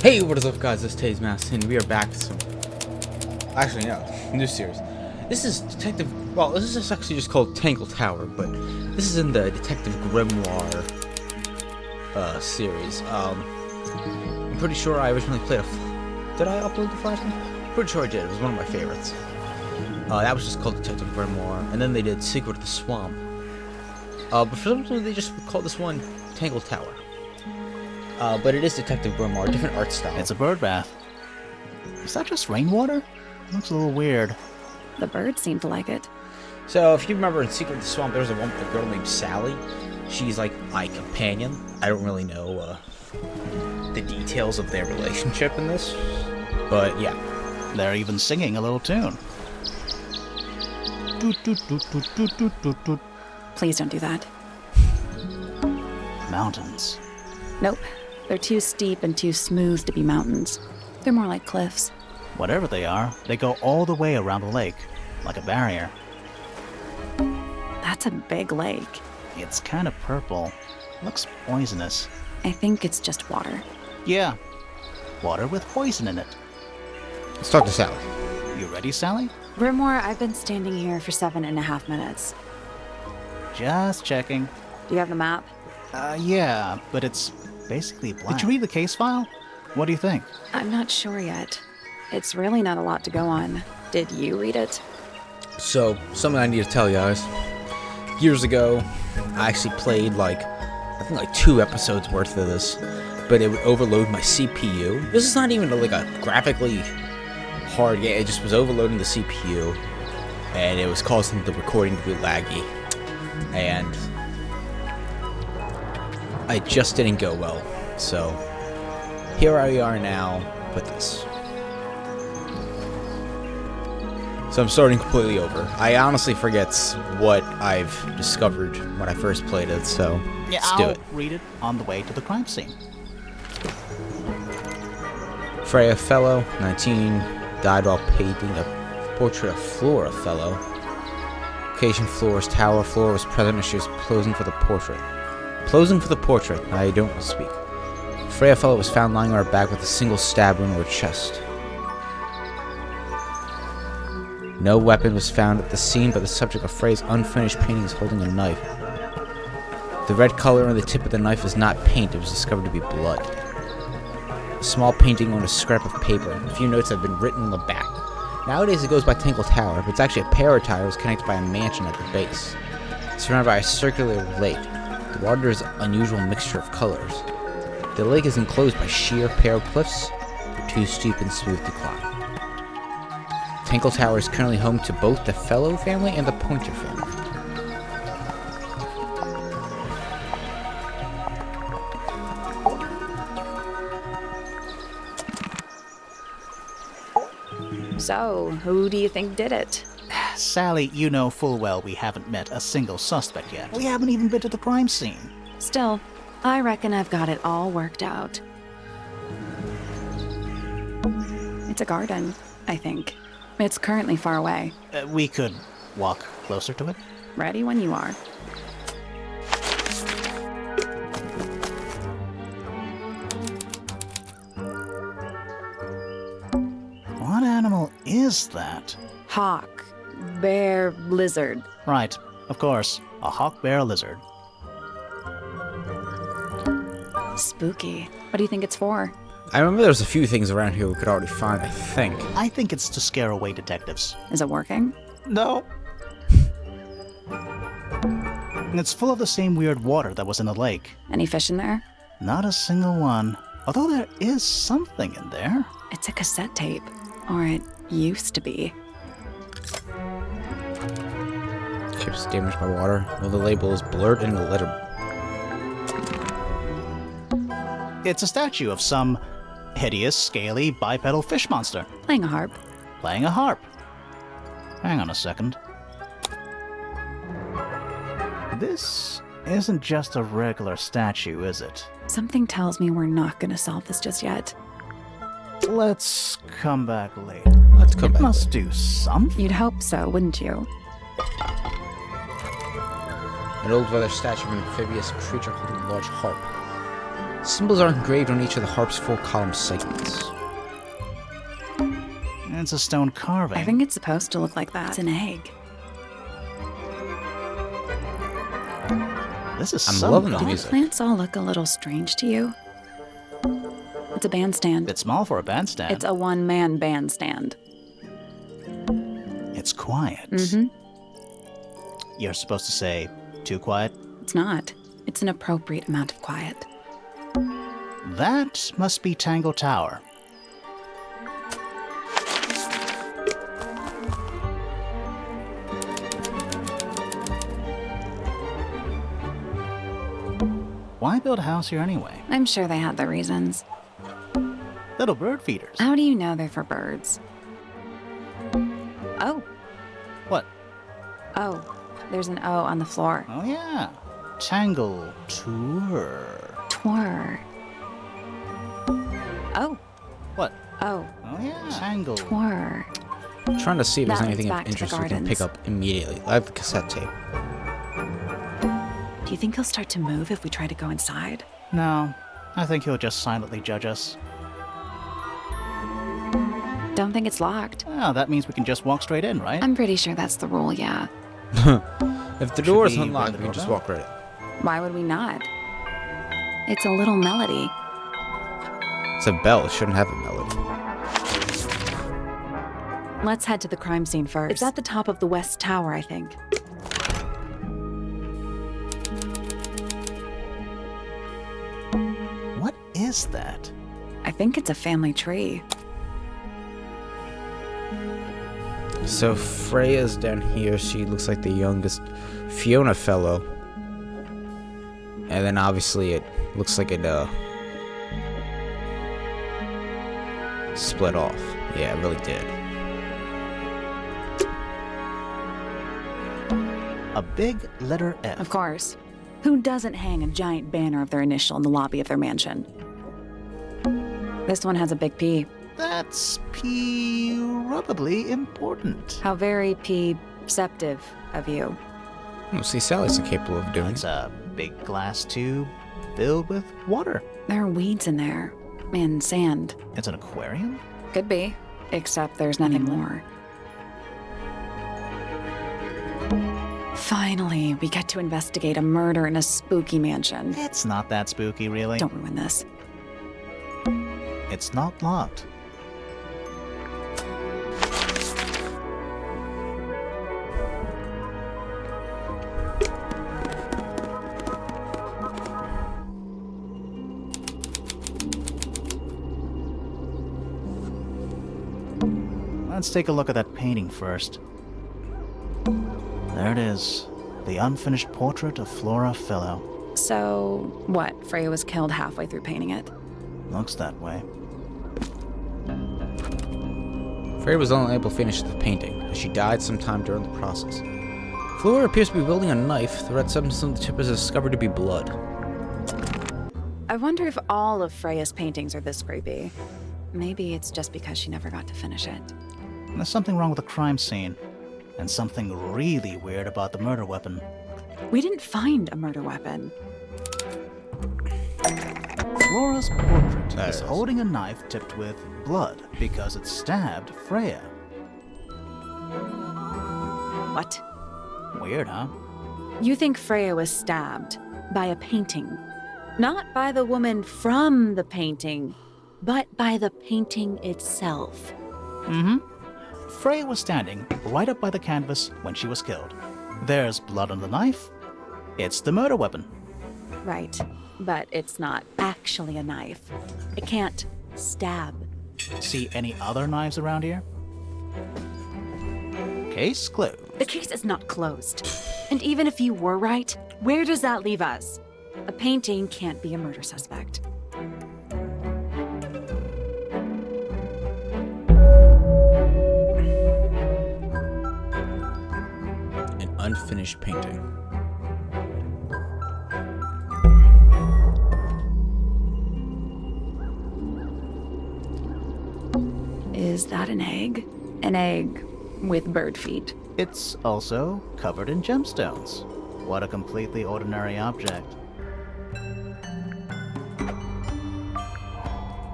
Hey, what is up, guys? This is TAZEDMOUSE, and we are back with some... Actually, no, new series. This is Detective... Well, this is actually just called Tangle Tower, but this is in the Detective Grimoire series. I'm pretty sure I originally played Did I upload the Flash one? Pretty sure I did. It was one of my favorites. That was just called Detective Grimoire, and then they did Secret of the Swamp. But for some reason, they just called this one Tangle Tower. But it is Detective Grimoire, different art style. It's a bird bath. Is that just rainwater? Looks a little weird. The birds seem to like it. So, if you remember in Secret of the Swamp, there was a girl named Sally. She's like my companion. I don't really know the details of their relationship in this, but yeah. They're even singing a little tune. Doot, doot, doot, doot, doot, doot, doot, doot. Please don't do that. Mountains. Nope. They're too steep and too smooth to be mountains. They're more like cliffs. Whatever they are, they go all the way around the lake, like a barrier. That's a big lake. It's kind of purple. Looks poisonous. I think it's just water. Yeah, water with poison in it. Let's talk to Sally. You ready, Sally? Grimoire, I've been standing here for 7.5 minutes. Just checking. Do you have the map? Yeah, but it's basically blank. Did you read the case file? What do you think? I'm not sure yet. It's really not a lot to go on. Did you read it? So, something I need to tell you guys. Years ago, I actually played I think 2 episodes worth of this, but it would overload my CPU. This is not even like a graphically hard game, it just was overloading the CPU, and it was causing the recording to be laggy, and it just didn't go well. So, here we are now with this. So I'm starting completely over. I honestly forget what I've discovered when I first played it, so yeah, let's do it. I'll read it on the way to the crime scene. Freya Fellow, 19, died while painting a portrait of Flora Fellow. Location: Flora's tower. Flora was present as she was posing for the portrait. Posing for the portrait, I don't speak. Freya Fellow was found lying on her back with a single stab wound in her chest. No weapon was found at the scene, but the subject of Freya's unfinished painting is holding a knife. The red color on the tip of the knife is not paint, it was discovered to be blood. A small painting on a scrap of paper. A few notes have been written on the back. Nowadays it goes by Tangle Tower, but it's actually a pair of towers connected by a mansion at the base. Surrounded by a circular lake. The water is an unusual mixture of colors. The lake is enclosed by sheer, pale cliffs, too steep and smooth to climb. Tangle Tower is currently home to both the Fellow family and the Pointer family. So, who do you think did it? Sally, you know full well we haven't met a single suspect yet. We haven't even been to the crime scene. Still, I reckon I've got it all worked out. It's a garden, I think. It's currently far away. We could walk closer to it. Ready when you are. What animal is that? Hawk, bear, lizard. Right, of course, a hawk bear lizard. Spooky. What do you think it's for? I remember there's a few things around here we could already find, I think. I think it's to scare away detectives. Is it working? No. And it's full of the same weird water that was in the lake. Any fish in there? Not a single one. Although there is something in there. It's a cassette tape. Or it used to be. Chips damaged by water. Well, the label is blurred and the letter. It's a statue of some hideous, scaly, bipedal fish monster. Playing a harp. Playing a harp. Hang on a second. This isn't just a regular statue, is it? Something tells me we're not gonna solve this just yet. Let's come back later. Let's come back. It must do something. You'd hope so, wouldn't you? An old weather statue of an amphibious creature holding a large harp. Symbols are engraved on each of the harp's 4-column segments. It's a stone carving. I think it's supposed to look like that. It's an egg. This is I'm some loving the carving. Do the music. plants all look a little strange to you? It's a bandstand. Bit small for a bandstand. It's a one-man bandstand. It's quiet. Mm-hmm. You're supposed to say, too quiet? It's not. It's an appropriate amount of quiet. That must be Tangle Tower. Why build a house here anyway? I'm sure they had their reasons. Little bird feeders. How do you know they're for birds? Oh. What? Oh. There's an O on the floor. Oh yeah. Tangle Tour. Twir. Oh. What? Oh. Oh yeah. Tangle. Twir. I'm trying to see if there's That anything leads of back to the interest we can gardens. pick up immediately. I have the cassette tape. Do you think he'll start to move if we try to go inside? No, I think he'll just silently judge us. Don't think it's locked. Well, that means we can just walk straight in, right? I'm pretty sure that's the rule, yeah. If the door is we ring unlocked, the we can just doorbell? walk right in. Why would we not? It's a little melody. It's a bell. It shouldn't have a melody. Let's head to the crime scene first. It's at the top of the West Tower, I think. What is that? I think it's a family tree. So Freya's down here. She looks like the youngest Fiona fellow. And then obviously it looks like it split off. Yeah, it really did. A big letter F. Of course. Who doesn't hang a giant banner of their initial in the lobby of their mansion? This one has a big P. That's probably important. How very perceptive of you. Well, see, Sally's capable of doing. It's a big glass tube filled with water. There are weeds in there. And sand. It's an aquarium? Could be. Except there's nothing more. Finally, we get to investigate a murder in a spooky mansion. It's not that spooky, really. Don't ruin this. It's not locked. Let's take a look at that painting first. There it is. The unfinished portrait of Flora Philo. So, what? Freya was killed halfway through painting it? Looks that way. Freya was unable to finish the painting, as she died sometime during the process. Flora appears to be wielding a knife. The red substance on the tip is discovered to be blood. I wonder if all of Freya's paintings are this creepy. Maybe it's just because she never got to finish it. There's something wrong with the crime scene. And something really weird about the murder weapon. We didn't find a murder weapon. Flora's portrait There is it is. holding a knife tipped with blood because it stabbed Freya. What? Weird, huh? You think Freya was stabbed by a painting? Not by the woman from the painting, but by the painting itself. Mm-hmm. Freya was standing right up by the canvas when she was killed. There's blood on the knife. It's the murder weapon. Right, but it's not actually a knife. It can't stab. See any other knives around here? Case closed. The case is not closed. And even if you were right, where does that leave us? A painting can't be a murder suspect. An unfinished painting. Is that an egg? An egg with bird feet. It's also covered in gemstones. What a completely ordinary object.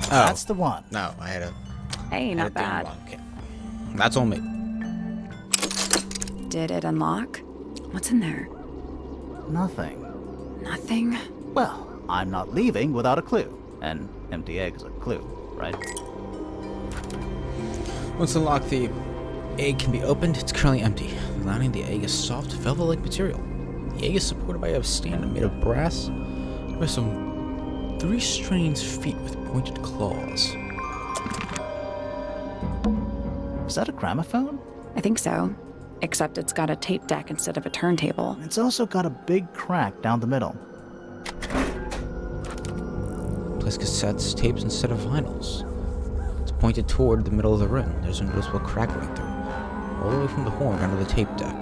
That's the one. No, I had a... Hey, not bad. Okay. That's on me. Did it unlock? What's in there? Nothing. Nothing? Well, I'm not leaving without a clue. An empty egg is a clue, right? Once unlocked, the egg can be opened. It's currently empty. The lining of the egg is soft, velvet-like material. The egg is supported by a stand made of brass with some 3 strange feet with pointed claws. Is that a gramophone? I think so. Except it's got a tape deck instead of a turntable. It's also got a big crack down the middle. Place cassettes, tapes instead of vinyls. It's pointed toward the middle of the rim. There's a noticeable crack right through, all the way from the horn under the tape deck.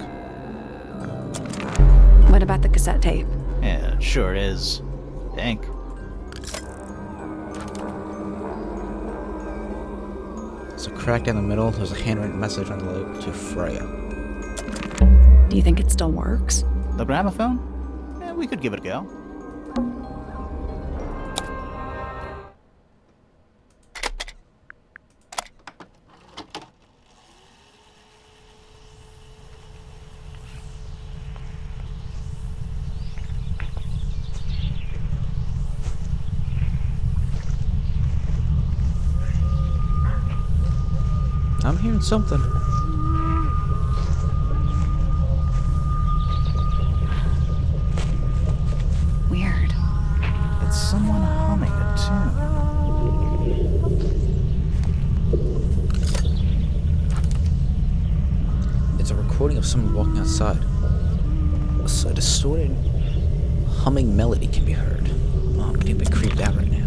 What about the cassette tape? Yeah, it sure is. Pink. There's a crack down the middle. There's a handwritten message on the label to Freya. Do you think it still works? The gramophone? Yeah, we could give it a go. I'm hearing something. Weird. It's someone humming a tune. It's a recording of someone walking outside. A distorted, humming melody can be heard. Oh, I'm getting a bit creeped out right now.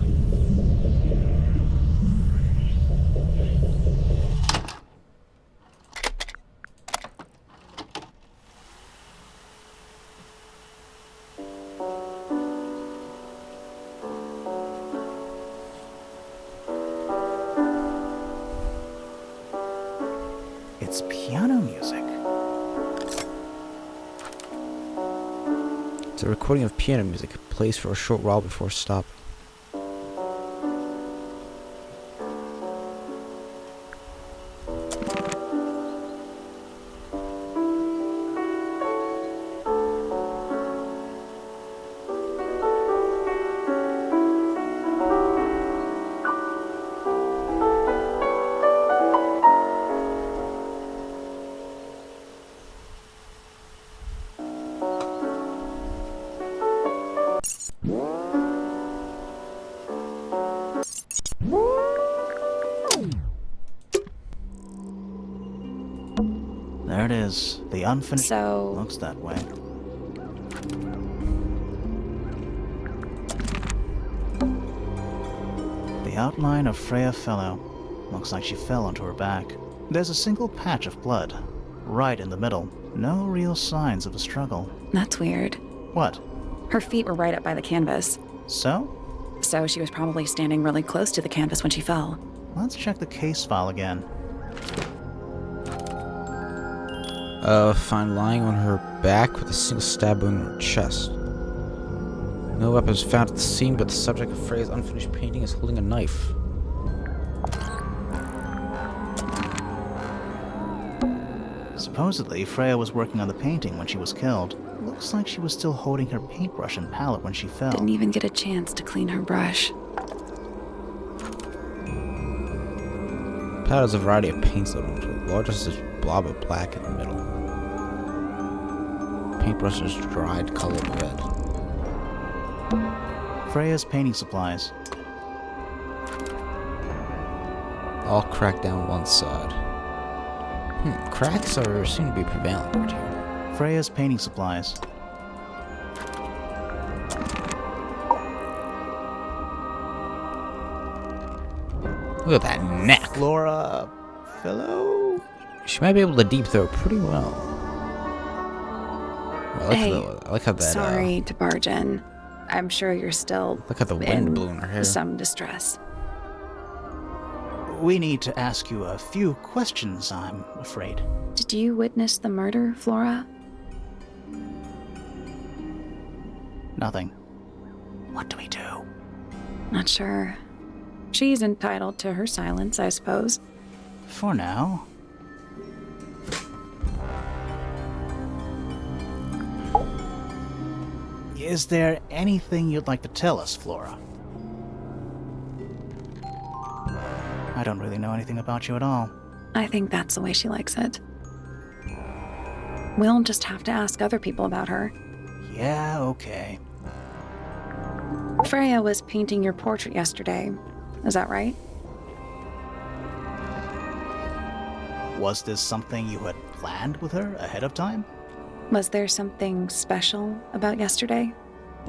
It's piano music. It's a recording of piano music. It plays for a short while before stopping. There it is. The unfinished... So, Looks that way. The outline of Freya Fellow. Looks like she fell onto her back. There's a single patch of blood. Right in the middle. No real signs of a struggle. that's weird. What? Her feet were right up by the canvas. So? So she was probably standing really close to the canvas when she fell. Let's check the case file again. Found lying on her back with a single stab wound in her chest. No weapon was found at the scene, but the subject of Freya's unfinished painting is holding a knife. Supposedly, Freya was working on the painting when she was killed. Looks like she was still holding her paintbrush and palette when she fell. Didn't even get a chance to clean her brush. Palette has a variety of paints loaded onto it. The largest is this blob of black in the middle. Paintbrush is dried colored red. Freya's painting supplies. All cracked down one side. Cracks seem to be prevalent right here. Freya's painting supplies. Look at that neck. Flora... Philo? She might be able to deep throw pretty well. Hey, I like how that. Sorry to barge in. I'm sure you're still Look how the wind in blew in her hair. some distress. We need to ask you a few questions, I'm afraid. Did you witness the murder, Flora? Nothing. What do we do? Not sure. She's entitled to her silence, I suppose. For now. Is there anything you'd like to tell us, Flora? I don't really know anything about you at all. I think that's the way she likes it. We'll just have to ask other people about her. Yeah, okay. Freya was painting your portrait yesterday. Is that right? Was this something you had planned with her ahead of time? Was there something special about yesterday?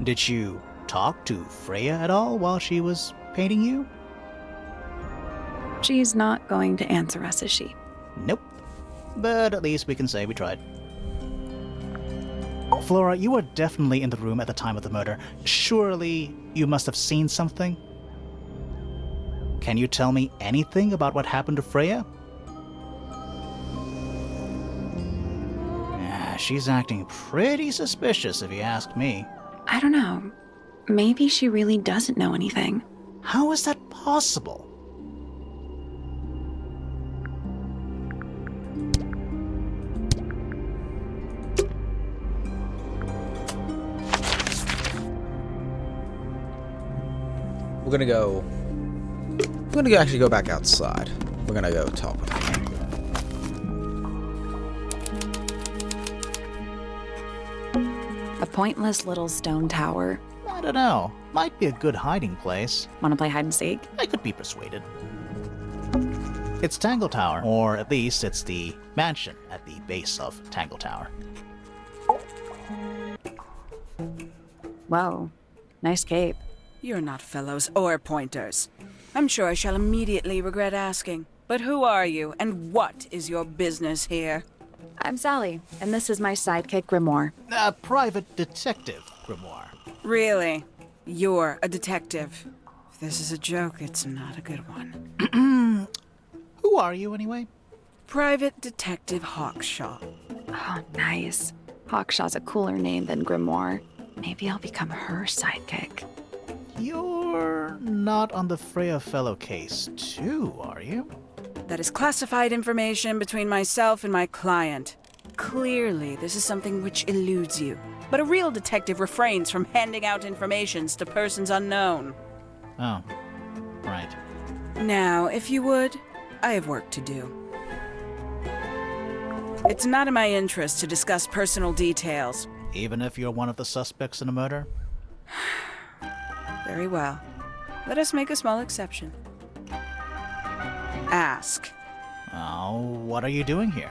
Did you talk to Freya at all while she was painting you? She's not going to answer us, is she? Nope. But at least we can say we tried. Flora, you were definitely in the room at the time of the murder. Surely you must have seen something? Can you tell me anything about what happened to Freya? She's acting pretty suspicious if you ask me. I don't know. Maybe she really doesn't know anything. How is that possible? We're gonna actually go back outside. We're gonna go talk with Tangle. A pointless little stone tower. I don't know. Might be a good hiding place. Want to play hide and seek? I could be persuaded. It's Tangle Tower, or at least it's the mansion at the base of Tangle Tower. Whoa. Nice cape. You're not fellows or pointers. I'm sure I shall immediately regret asking. But who are you, and what is your business here? I'm Sally, and this is my sidekick, Grimoire. A private detective, Grimoire. Really? You're a detective. If this is a joke, it's not a good one. Who are you, anyway? Private Detective Hawkshaw. Oh, nice. Hawkshaw's a cooler name than Grimoire. Maybe I'll become her sidekick. You're not on the Freya Fellow case, too, are you? That is classified information between myself and my client. Clearly, this is something which eludes you. But a real detective refrains from handing out informations to persons unknown. Oh, right. Now, if you would, I have work to do. It's not in my interest to discuss personal details. Even if you're one of the suspects in a murder? Very well. Let us make a small exception. Ask. Oh, what are you doing here?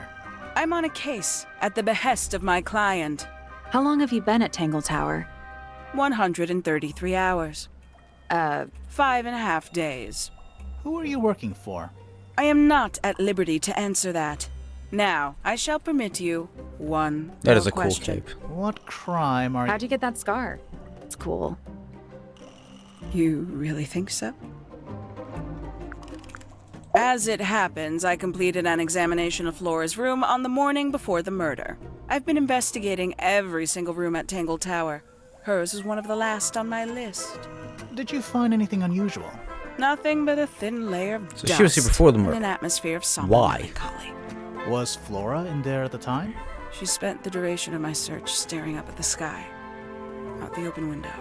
I'm on a case at the behest of my client. How long have you been at Tangle Tower? 133 hours. 5.5 days. Who are you working for? I am not at liberty to answer that. Now, I shall permit you one That is more a cool question. cape. What crime are How'd you get that scar? It's cool. You really think so? As it happens, I completed an examination of Flora's room on the morning before the murder. I've been investigating every single room at Tangle Tower. Hers is one of the last on my list. Did you find anything unusual? Nothing but a thin layer of So dust she was here before the and murder. an atmosphere of somber Why? melancholy. Was Flora in there at the time? She spent the duration of my search staring up at the sky, out the open window.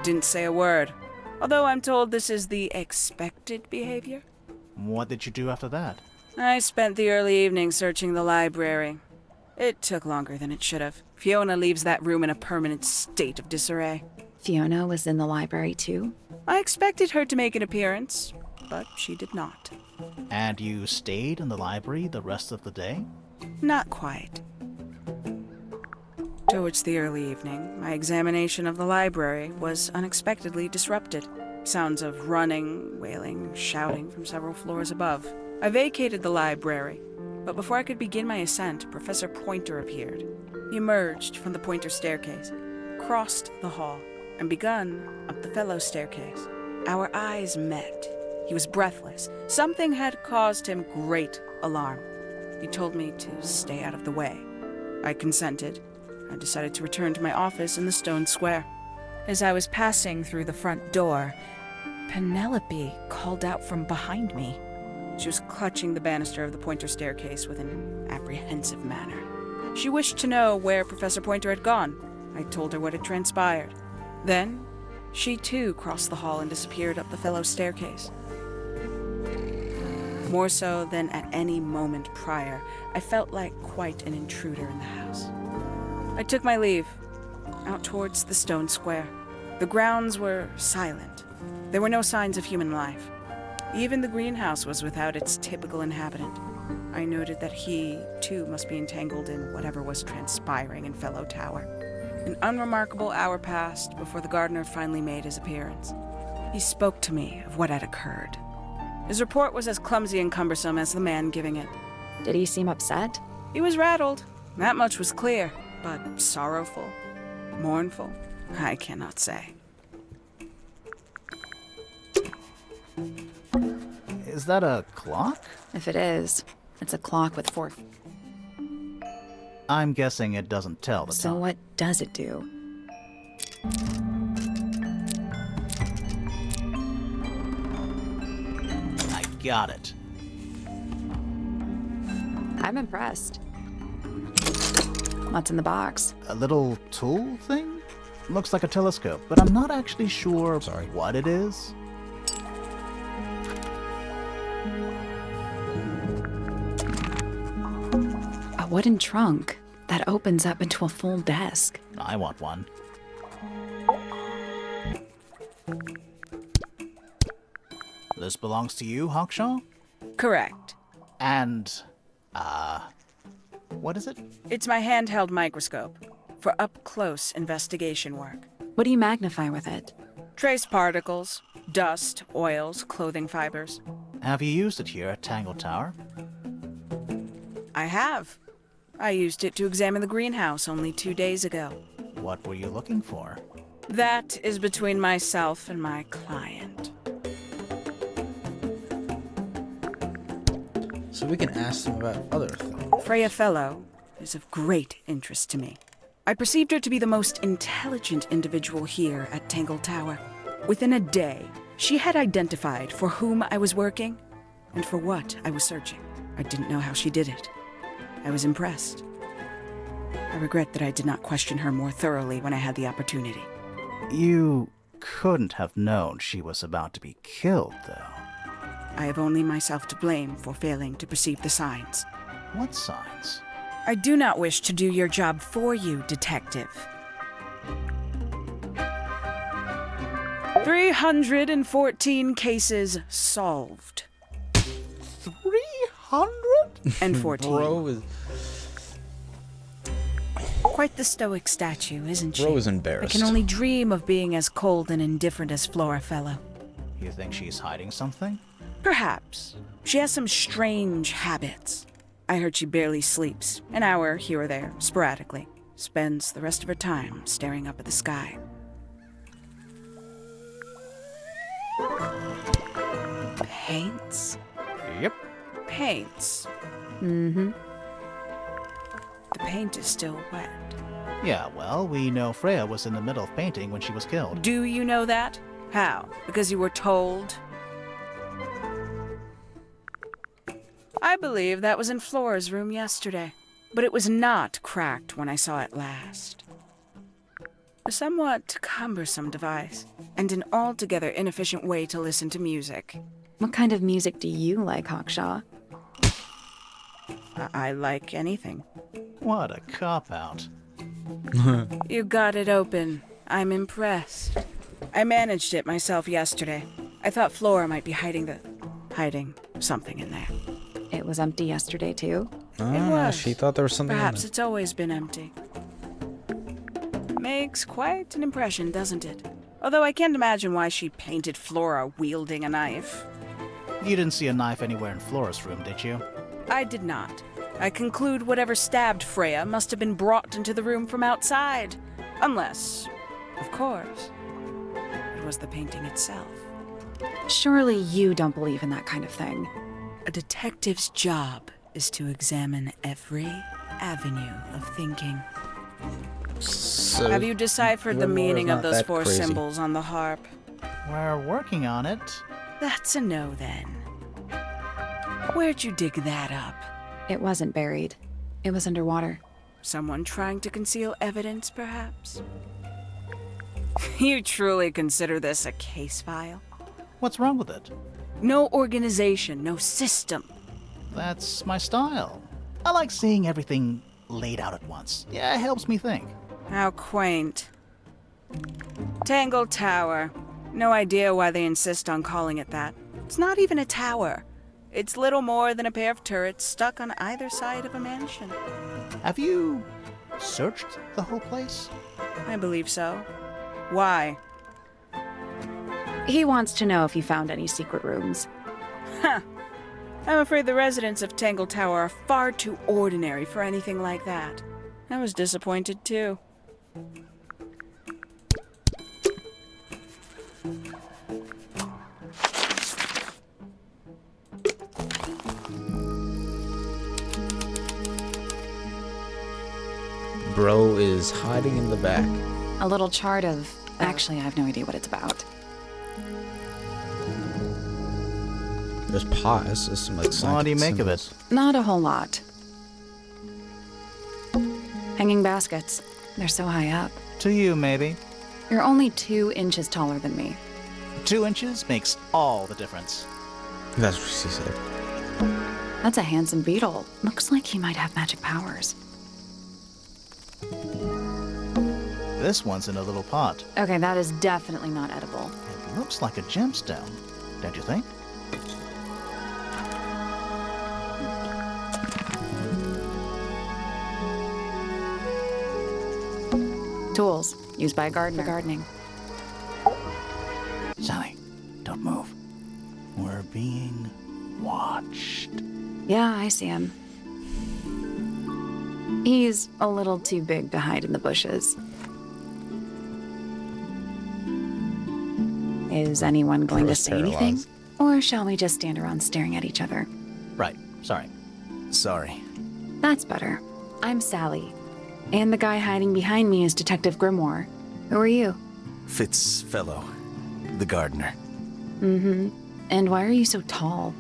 Didn't say a word, although I'm told this is the expected behavior. What did you do after that? I spent the early evening searching the library. It took longer than it should have. Fiona leaves that room in a permanent state of disarray. Fiona was in the library too? I expected her to make an appearance, but she did not. And you stayed in the library the rest of the day? Not quite. Towards the early evening, my examination of the library was unexpectedly disrupted. Sounds of running, wailing, shouting from several floors above. I vacated the library, but before I could begin my ascent, Professor Pointer appeared. He emerged from the Pointer staircase, crossed the hall, and begun up the fellow staircase. Our eyes met. He was breathless. Something had caused him great alarm. He told me to stay out of the way. I consented. I decided to return to my office in the stone square. As I was passing through the front door, Penelope called out from behind me. She was clutching the banister of the Pointer staircase with an apprehensive manner. She wished to know where Professor Pointer had gone. I told her what had transpired. Then, she too crossed the hall and disappeared up the fellow staircase. More so than at any moment prior, I felt like quite an intruder in the house. I took my leave, out towards the stone square. The grounds were silent. There were no signs of human life. Even the greenhouse was without its typical inhabitant. I noted that he, too, must be entangled in whatever was transpiring in Fellow Tower. An unremarkable hour passed before the gardener finally made his appearance. He spoke to me of what had occurred. His report was as clumsy and cumbersome as the man giving it. Did he seem upset? He was rattled. That much was clear, but sorrowful, mournful, I cannot say. Is that a clock? If it is, it's a clock with 4. I'm guessing it doesn't tell the So time. what does it do? I got it. I'm impressed. What's in the box? A little tool thing? Looks like a telescope, but I'm not actually sure what it is. A wooden trunk that opens up into a full desk. I want one. This belongs to you, Hawkshaw? Correct. And, what is it? It's my handheld microscope for up-close investigation work. What do you magnify with it? Trace particles, dust, oils, clothing fibers. Have you used it here at Tangle Tower? I have. I used it to examine the greenhouse only 2 days ago. What were you looking for? That is between myself and my client. So we can ask them about other things. Freya Fellow is of great interest to me. I perceived her to be the most intelligent individual here at Tangle Tower. Within a day, she had identified for whom I was working and for what I was searching. I didn't know how she did it. I was impressed. I regret that I did not question her more thoroughly when I had the opportunity. You couldn't have known she was about to be killed, though. I have only myself to blame for failing to perceive the signs. What signs? I do not wish to do your job for you, Detective. 314 cases solved. 314. Bro is Quite the stoic statue, isn't she? I embarrassed. can only dream of being as cold and indifferent as Flora Fellow. You think she's hiding something? Perhaps. She has some strange habits. I heard she barely sleeps, an hour here or there, sporadically. Spends the rest of her time staring up at the sky. Paints? Yep. Paints. Mm-hmm. The paint is still wet. Yeah, well, we know Freya was in the middle of painting when she was killed. Do you know that? How? Because you were told? I believe that was in Flora's room yesterday, but it was not cracked when I saw it last. A somewhat cumbersome device, and an altogether inefficient way to listen to music. What kind of music do you like, Hawkshaw? I like anything. What a cop-out. You got it open. I'm impressed. I managed it myself yesterday. I thought Flora might be hiding something in there. It was empty yesterday, too? It was. She thought there was something Perhaps in it's always been empty. Makes quite an impression, doesn't it? Although I can't imagine why she painted Flora wielding a knife. You didn't see a knife anywhere in Flora's room, did you? I did not. I conclude whatever stabbed Freya must have been brought into the room from outside. Unless, of course, it was the painting itself. Surely you don't believe in that kind of thing. A detective's job is to examine every avenue of thinking. So Have you deciphered the Gilmore is meaning of not those that 4 crazy. symbols on the harp? We're working on it. That's a no then. Where'd you dig that up? It wasn't buried. It was underwater. Someone trying to conceal evidence, perhaps? You truly consider this a case file? What's wrong with it? No organization, no system. That's my style. I like seeing everything laid out at once. Yeah, it helps me think. How quaint. Tangle Tower. No idea why they insist on calling it that. It's not even a tower. It's little more than a pair of turrets stuck on either side of a mansion. Have you searched the whole place? I believe so. Why? He wants to know if you found any secret rooms. Huh. I'm afraid the residents of Tangle Tower are far too ordinary for anything like that. I was disappointed too. Bro is hiding in the back. A little chart of... Actually, I have no idea what it's about. There's pies. There's some like. What do you make of it? symbols. Not a whole lot. Hanging baskets. They're so high up. To you, maybe. You're only 2 inches taller than me. 2 inches makes all the difference. That's what she said. That's a handsome beetle. Looks like he might have magic powers. This one's in a little pot. Okay, that is definitely not edible. It looks like a gemstone, don't you think? Tools, used by a gardener. For gardening. Sally, don't move. We're being watched. Yeah, I see him. He's a little too big to hide in the bushes. Is anyone going to say anything? Or shall we just stand around staring at each other? Right, sorry. Sorry. That's better. I'm Sally. And the guy hiding behind me is Detective Grimoire. Who are you? Fitzfellow, the gardener. Mm-hmm. And why are you so tall?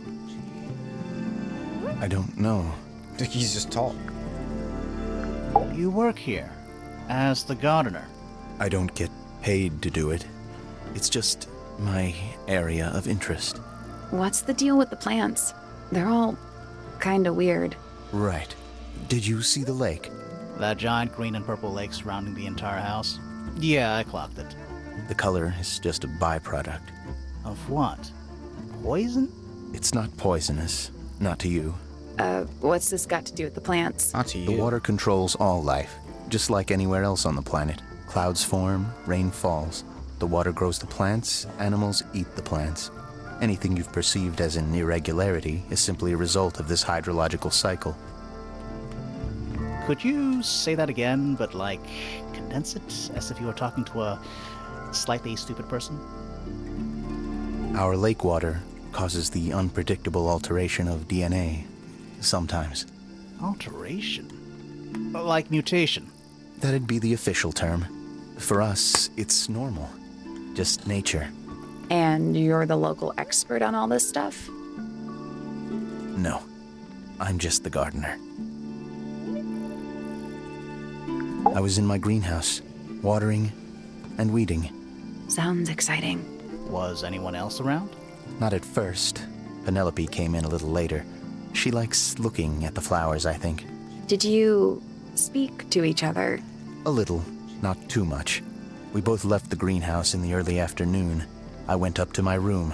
I don't know. I think he's just tall. You work here as the gardener. I don't get paid to do it. It's just my area of interest. What's the deal with the plants? They're all kinda weird. Right. Did you see the lake? That giant green and purple lake surrounding the entire house? Yeah, I clocked it. The color is just a byproduct. Of what? Poison? It's not poisonous. Not to you. What's this got to do with the plants? Not to you. The water controls all life, just like anywhere else on the planet. Clouds form, rain falls. The water grows the plants, animals eat the plants. Anything you've perceived as an irregularity is simply a result of this hydrological cycle. Could you say that again, but like condense it as if you were talking to a slightly stupid person? Our lake water causes the unpredictable alteration of DNA. Sometimes. Alteration? Like mutation? That'd be the official term. For us, it's normal. Just nature. And you're the local expert on all this stuff? No. I'm just the gardener. I was in my greenhouse, watering and weeding. Sounds exciting. Was anyone else around? Not at first. Penelope came in a little later. She likes looking at the flowers, I think. Did you speak to each other? A little, not too much. We both left the greenhouse in the early afternoon. I went up to my room.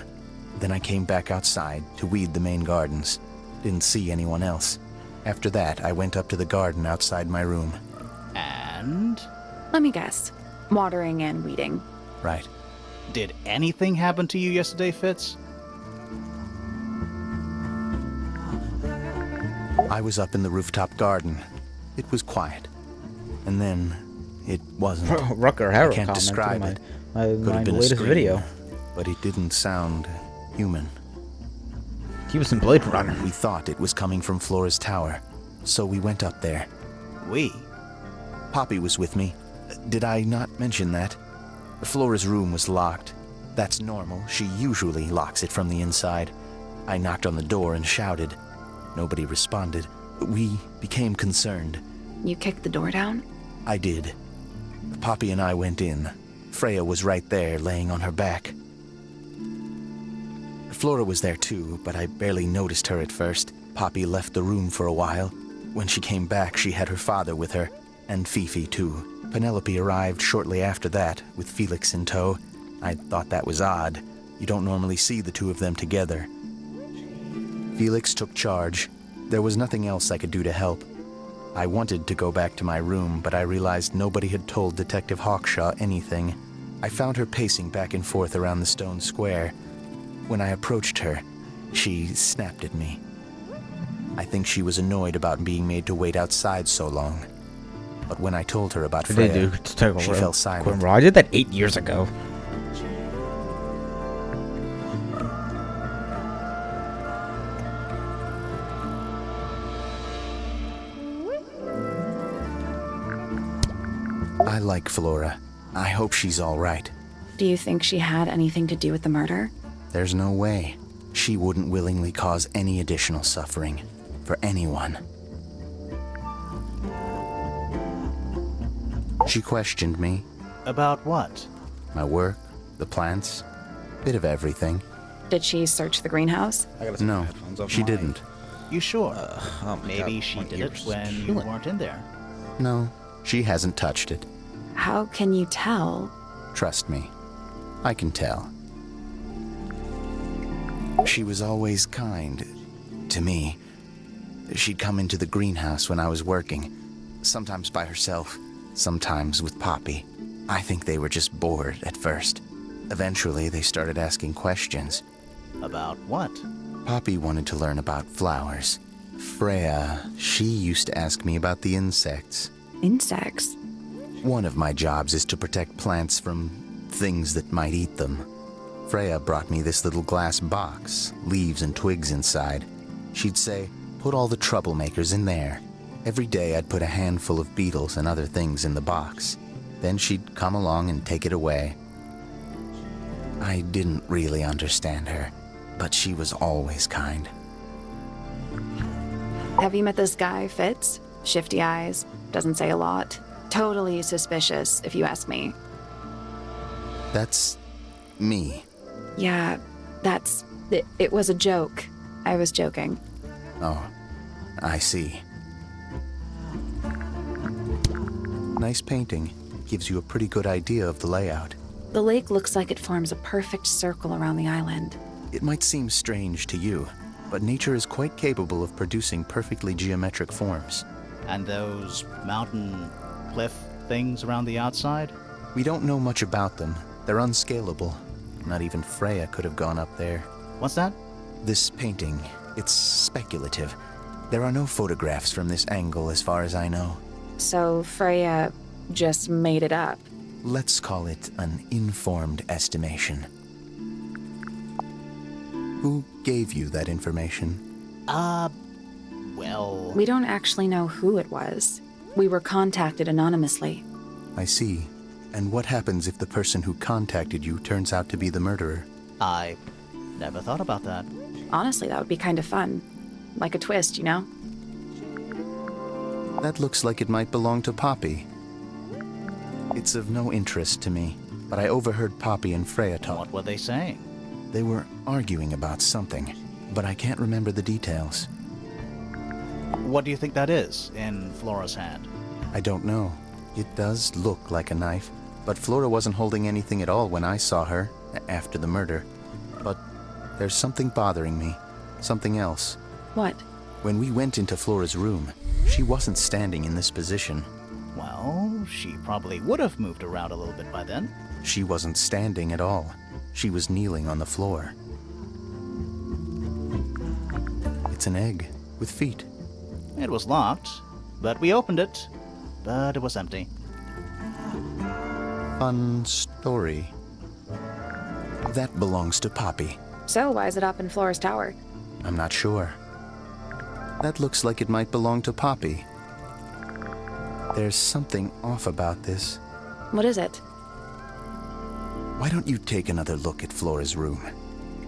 Then I came back outside to weed the main gardens. Didn't see anyone else. After that, I went up to the garden outside my room. And? Let me guess. Watering and weeding. Right. Did anything happen to you yesterday, Fitz? I was up in the rooftop garden. It was quiet. And then, it wasn't. Rucker Harrow I can't commented describe on it. my Could have been a latest scream, video. but it didn't sound human. He was in Blade Runner. We thought it was coming from Flora's tower, so we went up there. We? Poppy was with me. Did I not mention that? Flora's room was locked. That's normal. She usually locks it from the inside. I knocked on the door and shouted. Nobody responded. We became concerned. You kicked the door down? I did. Poppy and I went in. Freya was right there, laying on her back. Flora was there too, but I barely noticed her at first. Poppy left the room for a while. When she came back, she had her father with her, and Fifi too. Penelope arrived shortly after that, with Felix in tow. I thought that was odd. You don't normally see the two of them together. Felix took charge. There was nothing else I could do to help. I wanted to go back to my room, but I realized nobody had told Detective Hawkshaw anything. I found her pacing back and forth around the stone square. When I approached her, she snapped at me. I think she was annoyed about being made to wait outside so long. But when I told her about Freya, she fell silent. I did that 8 years ago. I like Flora. I hope she's all right. Do you think she had anything to do with the murder? There's no way. She wouldn't willingly cause any additional suffering for anyone. She questioned me. About what? My work, the plants, bit of everything. Did she search the greenhouse? No, she didn't. You sure? Oh my Maybe God, she my did ears it just when you killing. weren't in there. No, she hasn't touched it. How can you tell? Trust me, I can tell. She was always kind to me. She'd come into the greenhouse when I was working, sometimes by herself, sometimes with Poppy. I think they were just bored at first. Eventually, they started asking questions. About what? Poppy wanted to learn about flowers. Freya, she used to ask me about the insects. Insects? One of my jobs is to protect plants from things that might eat them. Freya brought me this little glass box, leaves and twigs inside. She'd say, put all the troublemakers in there. Every day I'd put a handful of beetles and other things in the box. Then she'd come along and take it away. I didn't really understand her, but she was always kind. Have you met this guy, Fitz? Shifty eyes, doesn't say a lot. Totally suspicious, if you ask me. That's me. Yeah, it was a joke. I was joking. Oh, I see. Nice painting. Gives you a pretty good idea of the layout. The lake looks like it forms a perfect circle around the island. It might seem strange to you, but nature is quite capable of producing perfectly geometric forms. And those mountain cliff things around the outside? We don't know much about them. They're unscalable. Not even Freya could have gone up there. What's that? This painting, it's speculative. There are no photographs from this angle as far as I know. So Freya just made it up. Let's call it an informed estimation. Who gave you that information? Well... We don't actually know who it was. We were contacted anonymously. I see. And what happens if the person who contacted you turns out to be the murderer? I never thought about that. Honestly, that would be kind of fun. Like a twist, you know? That looks like it might belong to Poppy. It's of no interest to me, but I overheard Poppy and Freya talk. What were they saying? They were arguing about something, but I can't remember the details. What do you think that is in Flora's hand? I don't know. It does look like a knife, but Flora wasn't holding anything at all when I saw her, after the murder. But there's something bothering me. Something else. What? When we went into Flora's room, she wasn't standing in this position. Well, she probably would have moved around a little bit by then. She wasn't standing at all. She was kneeling on the floor. It's an egg with feet. It was locked, but we opened it, but it was empty. Fun story. That belongs to Poppy. So why is it up in Flora's tower? I'm not sure. That looks like it might belong to Poppy. There's something off about this. What is it? Why don't you take another look at Flora's room?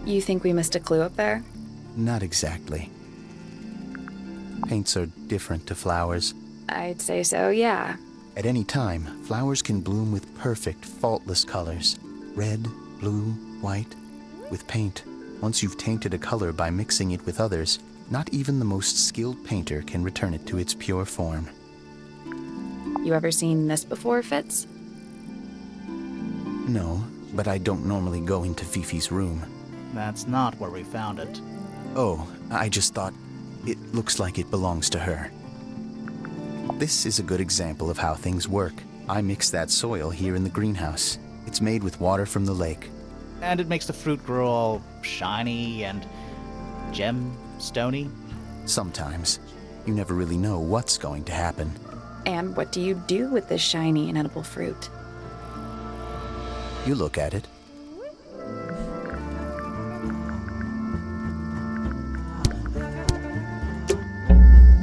You think we missed a clue up there? Not exactly. Paints are different to flowers. I'd say so, yeah. At any time, flowers can bloom with perfect, faultless colors. Red, blue, white. With paint, once you've tainted a color by mixing it with others, not even the most skilled painter can return it to its pure form. You ever seen this before, Fitz? No, but I don't normally go into Fifi's room. That's not where we found it. Oh, I just thought it looks like it belongs to her. This is a good example of how things work. I mixed that soil here in the greenhouse. It's made with water from the lake. And it makes the fruit grow all shiny and gem-stony. Sometimes. You never really know what's going to happen. And what do you do with this shiny and edible fruit? You look at it.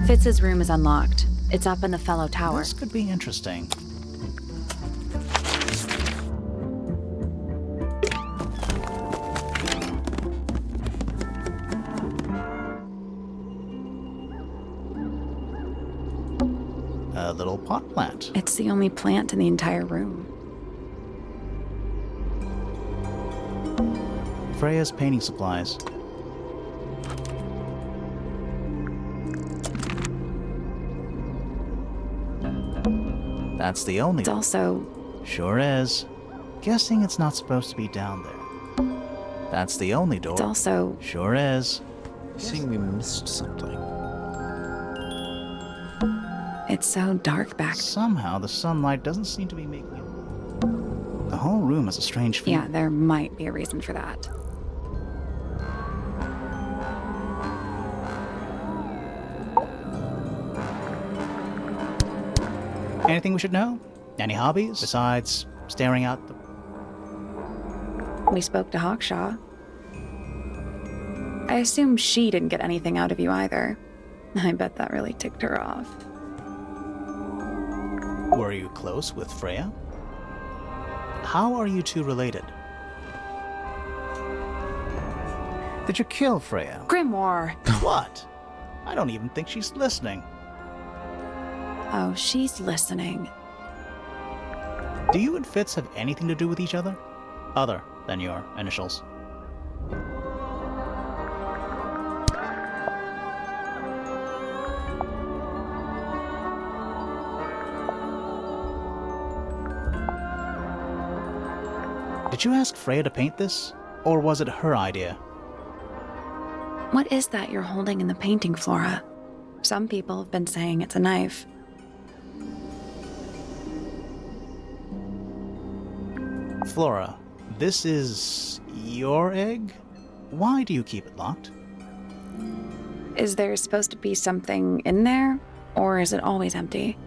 Fitz's room is unlocked. It's up in the fellow tower. This could be interesting. A little pot plant. It's the only plant in the entire room. Freya's painting supplies. That's the only It's also... Sure is. Guessing it's not supposed to be down there. That's the only door. It's also... Sure is. I think we missed something. It's so dark back. Somehow the sunlight doesn't seem to be making it. The whole room has a strange feel. Yeah, there might be a reason for that. Anything we should know? Any hobbies besides staring out the... We spoke to Hawkshaw. I assume she didn't get anything out of you either. I bet that really ticked her off. Were you close with Freya? How are you two related? Did you kill Freya? Grimoire! What? I don't even think she's listening. Oh, she's listening. Do you and Fitz have anything to do with each other? Other than your initials? Did you ask Freya to paint this? Or was it her idea? What is that you're holding in the painting, Flora? Some people have been saying it's a knife. Flora, this is your egg? Why do you keep it locked? Is there supposed to be something in there? Or is it always empty?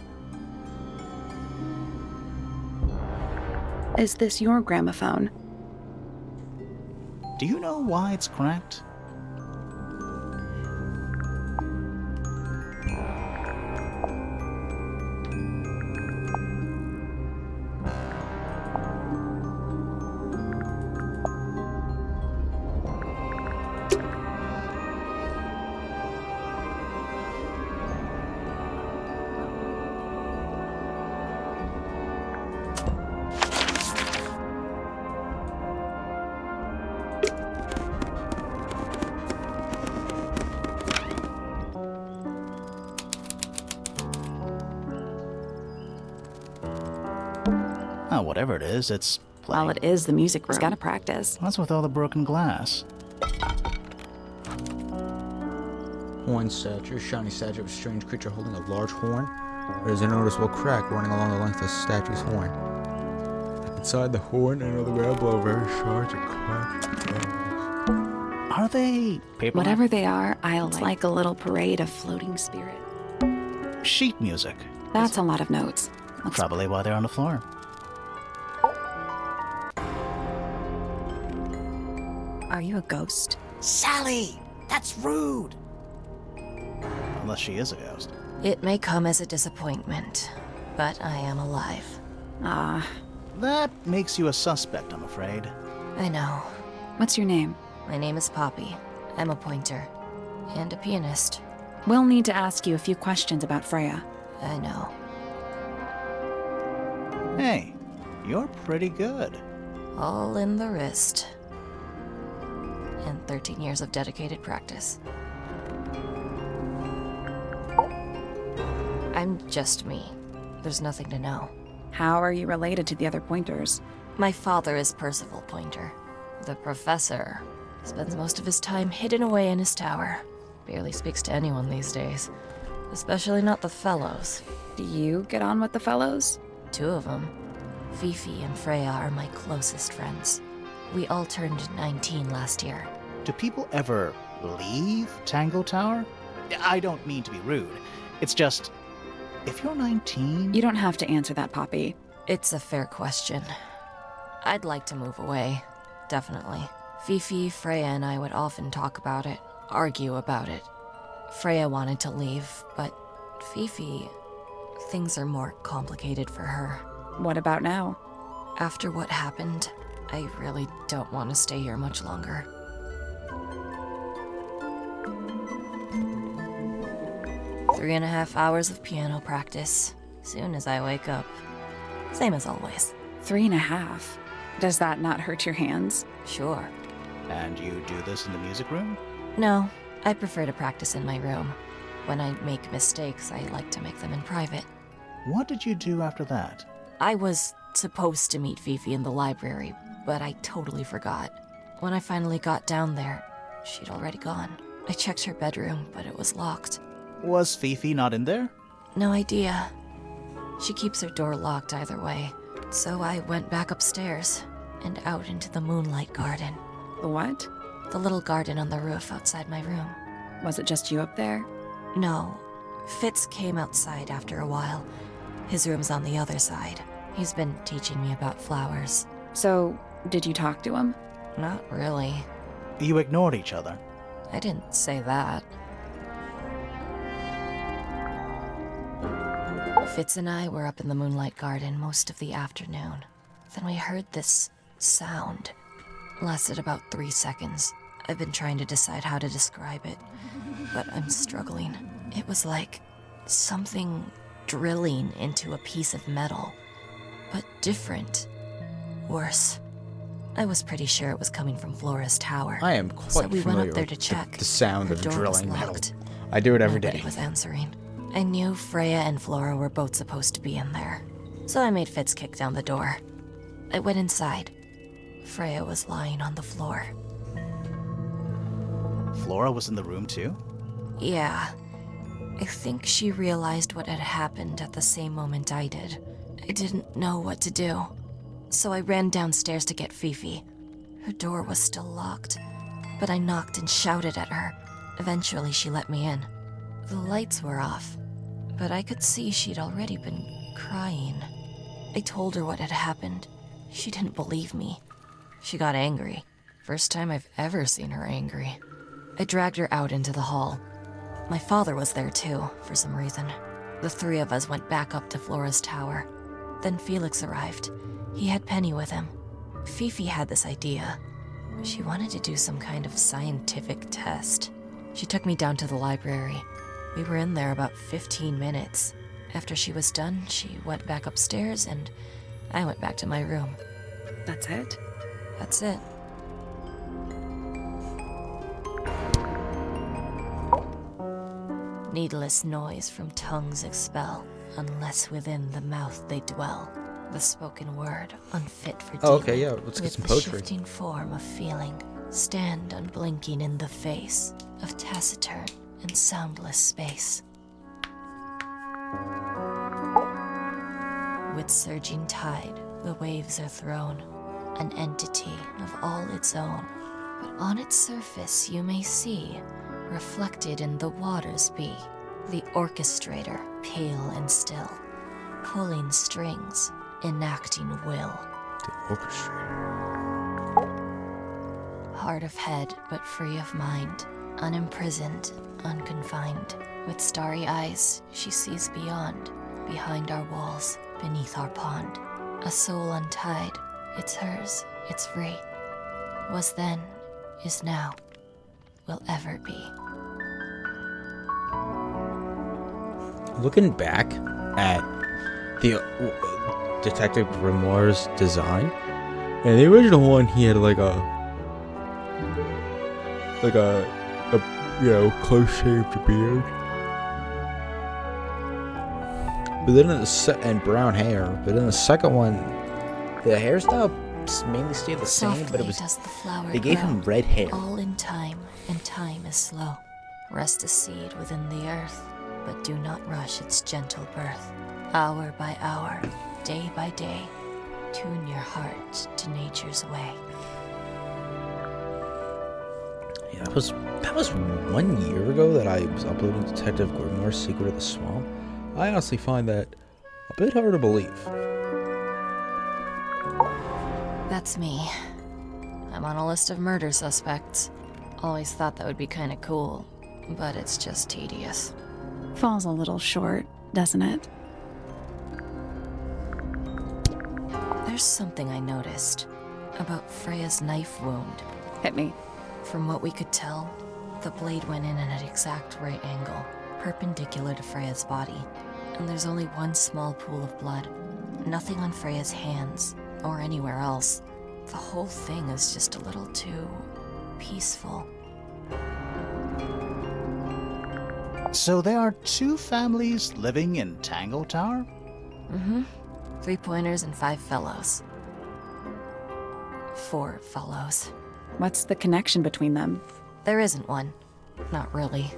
Is this your gramophone? Do you know why it's cracked? Oh, whatever it is, it's playing. Well, it is the music room. It's gotta practice. What's with all the broken glass? Horn statue. Shiny statue of a strange creature holding a large horn. There's a noticeable crack running along the length of the statue's horn. Inside the horn, another way below very shards and cracks. Are they paper? Whatever they are, it's like a little parade of floating spirit. Sheet music. That's a lot of notes. Probably why they're on the floor. Are you a ghost? Sally! That's rude! Unless she is a ghost. It may come as a disappointment, but I am alive. Ah, That makes you a suspect, I'm afraid. I know. What's your name? My name is Poppy. I'm a pointer. And a pianist. We'll need to ask you a few questions about Freya. I know. Hey, you're pretty good. All in the wrist. And 13 years of dedicated practice. I'm just me. There's nothing to know. How are you related to the other pointers? My father is Percival Pointer. The professor spends most of his time hidden away in his tower. Barely speaks to anyone these days. Especially not the fellows. Do you get on with the fellows? 2 of them. Fifi and Freya are my closest friends. We all turned 19 last year. Do people ever leave Tangle Tower? I don't mean to be rude. It's just, if you're 19... You don't have to answer that, Poppy. It's a fair question. I'd like to move away. Definitely. Fifi, Freya, and I would often talk about it, argue about it. Freya wanted to leave, but Fifi... things are more complicated for her. What about now? After what happened, I really don't want to stay here much longer. Three and a half hours of piano practice. Soon as I wake up. Same as always. 3.5. Does that not hurt your hands? Sure. And you do this in the music room? No, I prefer to practice in my room. When I make mistakes, I like to make them in private. What did you do after that? I was supposed to meet Fifi in the library, but I totally forgot. When I finally got down there, she'd already gone. I checked her bedroom, but it was locked. Was Fifi not in there? No idea. She keeps her door locked either way. So I went back upstairs and out into the moonlight garden. The what? The little garden on the roof outside my room. Was it just you up there? No. Fitz came outside after a while. His room's on the other side. He's been teaching me about flowers. So, did you talk to him? Not really. You ignored each other. I didn't say that. Fitz and I were up in the moonlight garden most of the afternoon. Then we heard this sound. Lasted about 3 seconds. I've been trying to decide how to describe it, but I'm struggling. It was like something drilling into a piece of metal, but different. Worse. I was pretty sure it was coming from Flora's tower. I am quite so we familiar went up there with to check. the sound Her of door was drilling metal. locked. I do it every Nobody day. was answering. I knew Freya and Flora were both supposed to be in there, so I made Fitz kick down the door. I went inside. Freya was lying on the floor. Flora was in the room too? Yeah. I think she realized what had happened at the same moment I did. I didn't know what to do, so I ran downstairs to get Fifi. Her door was still locked, but I knocked and shouted at her. Eventually, she let me in. The lights were off, but I could see she'd already been crying. I told her what had happened. She didn't believe me. She got angry. First time I've ever seen her angry. I dragged her out into the hall. My father was there too, for some reason. The 3 of us went back up to Flora's tower. Then Felix arrived. He had Penny with him. Fifi had this idea. She wanted to do some kind of scientific test. She took me down to the library. We were in there about 15 minutes. After she was done, she went back upstairs and I went back to my room. That's it? That's it. Needless noise from tongues expel, unless within the mouth they dwell. The spoken word, unfit for Oh, okay, dealing yeah, let's get with some the poetry. shifting form of feeling, stand unblinking in the face of taciturn and soundless space. With surging tide, the waves are thrown, an entity of all its own. But on its surface you may see, reflected in the waters be, the orchestrator, pale and still, pulling strings, enacting will. The orchestrator. Hard of head, but free of mind, unimprisoned, unconfined. With starry eyes, she sees beyond, behind our walls, beneath our pond. A soul untied. It's hers. It's free. Was then, is now, will ever be. Looking back at the Detective Grimoire's design, and the original one, he had like a close-shaved beard. But then and brown hair. But in the second one, the hairstyle mainly stayed the same, but it was does the flower they gave grow, him red hair. all in time, and time is slow. Rest a seed within the earth, but do not rush its gentle birth. Hour by hour, day by day, tune your heart to nature's way. Yeah, that was 1 year ago that I was uploading Detective Grimoire's Secret of the Swamp. I honestly find that a bit hard to believe. That's me. I'm on a list of murder suspects. Always thought that would be kinda cool, but it's just tedious. Falls a little short, doesn't it? There's something I noticed about Freya's knife wound. Hit me. From what we could tell, the blade went in at an exact right angle, perpendicular to Freya's body. And there's only one small pool of blood. Nothing on Freya's hands, or anywhere else. The whole thing is just a little too peaceful. So there are 2 families living in Tangle Tower? Mm-hmm. 3 pointers and 5 fellows. 4 fellows. What's the connection between them? There isn't one. Not really.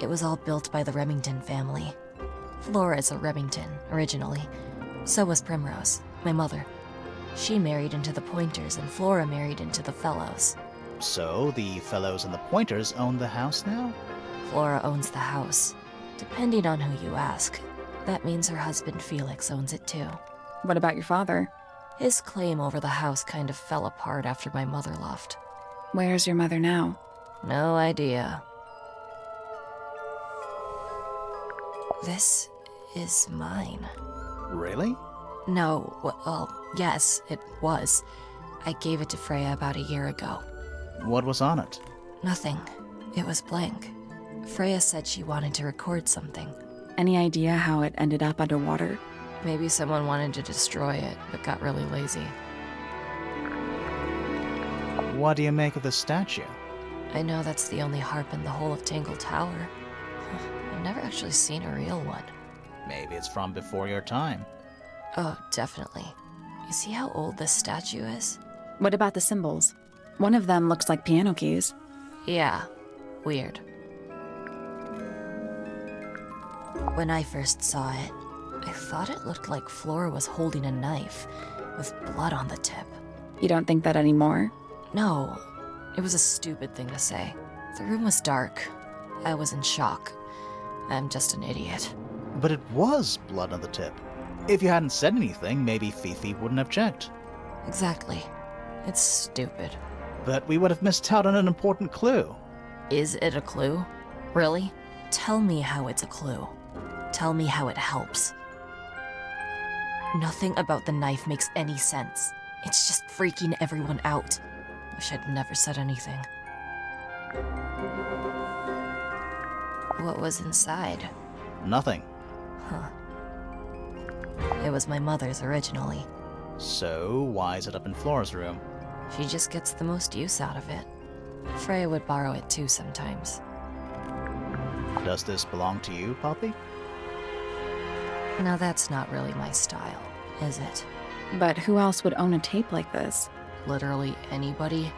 It was all built by the Remington family. Flora's a Remington, originally. So was Primrose, my mother. She married into the Pointers, and Flora married into the Fellows. So the Fellows and the Pointers own the house now? Flora owns the house. Depending on who you ask, that means her husband Felix owns it too. What about your father? His claim over the house kind of fell apart after my mother left. Where's your mother now? No idea. This is mine. Really? No, well, yes, it was. I gave it to Freya about a year ago. What was on it? Nothing. It was blank. Freya said she wanted to record something. Any idea how it ended up underwater? Maybe someone wanted to destroy it, but got really lazy. What do you make of the statue? I know that's the only harp in the whole of Tangle Tower. I've never actually seen a real one. Maybe it's from before your time. Oh, definitely. You see how old this statue is? What about the symbols? One of them looks like piano keys. Yeah, weird. When I first saw it, I thought it looked like Flora was holding a knife, with blood on the tip. You don't think that anymore? No, it was a stupid thing to say. The room was dark. I was in shock. I'm just an idiot. But it was blood on the tip. If you hadn't said anything, maybe Fifi wouldn't have checked. Exactly. It's stupid. But we would have missed out on an important clue. Is it a clue? Really? Tell me how it's a clue. Tell me how it helps. Nothing about the knife makes any sense. It's just freaking everyone out. Wish I'd never said anything. What was inside? Nothing. Huh. It was my mother's originally. So, why is it up in Flora's room? She just gets the most use out of it. Freya would borrow it too sometimes. Does this belong to you, Poppy? Now that's not really my style, is it? But who else would own a tape like this? Literally anybody?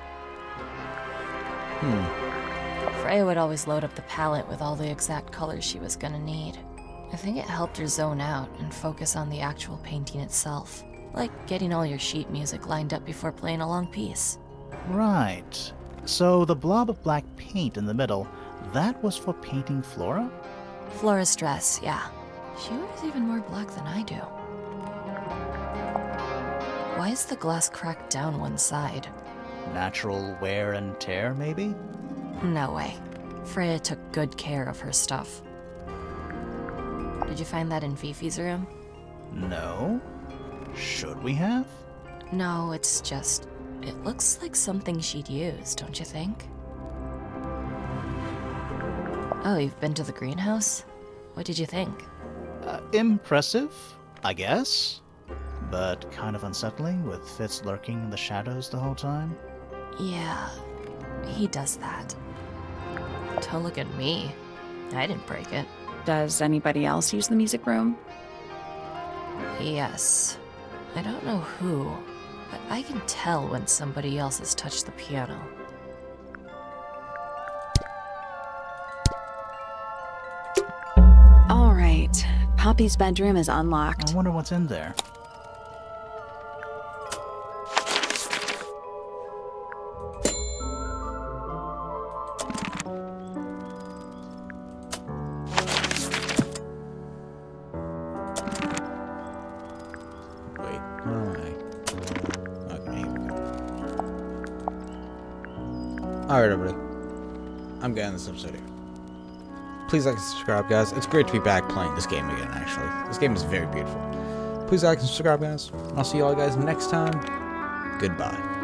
Freya would always load up the palette with all the exact colors she was gonna need. I think it helped her zone out and focus on the actual painting itself. Like getting all your sheet music lined up before playing a long piece. Right. So the blob of black paint in the middle, that was for painting Flora? Flora's dress, yeah. She wears even more black than I do. Why is the glass cracked down one side? Natural wear and tear, maybe? No way. Freya took good care of her stuff. Did you find that in Fifi's room? No. Should we have? No, it's just... It looks like something she'd use, don't you think? Oh, you've been to the greenhouse? What did you think? Impressive, I guess. But kind of unsettling, with Fitz lurking in the shadows the whole time. Yeah, he does that. Don't look at me. I didn't break it. Does anybody else use the music room? Yes. I don't know who, but I can tell when somebody else has touched the piano. All right. Poppy's bedroom is unlocked. I wonder what's in there. Wait, where am I? Okay, here we go. Alright, everybody. I'm getting this episode here. Please like and subscribe, guys. It's great to be back playing this game again, actually. This game is very beautiful. Please like and subscribe, guys. I'll see you all guys next time. Goodbye.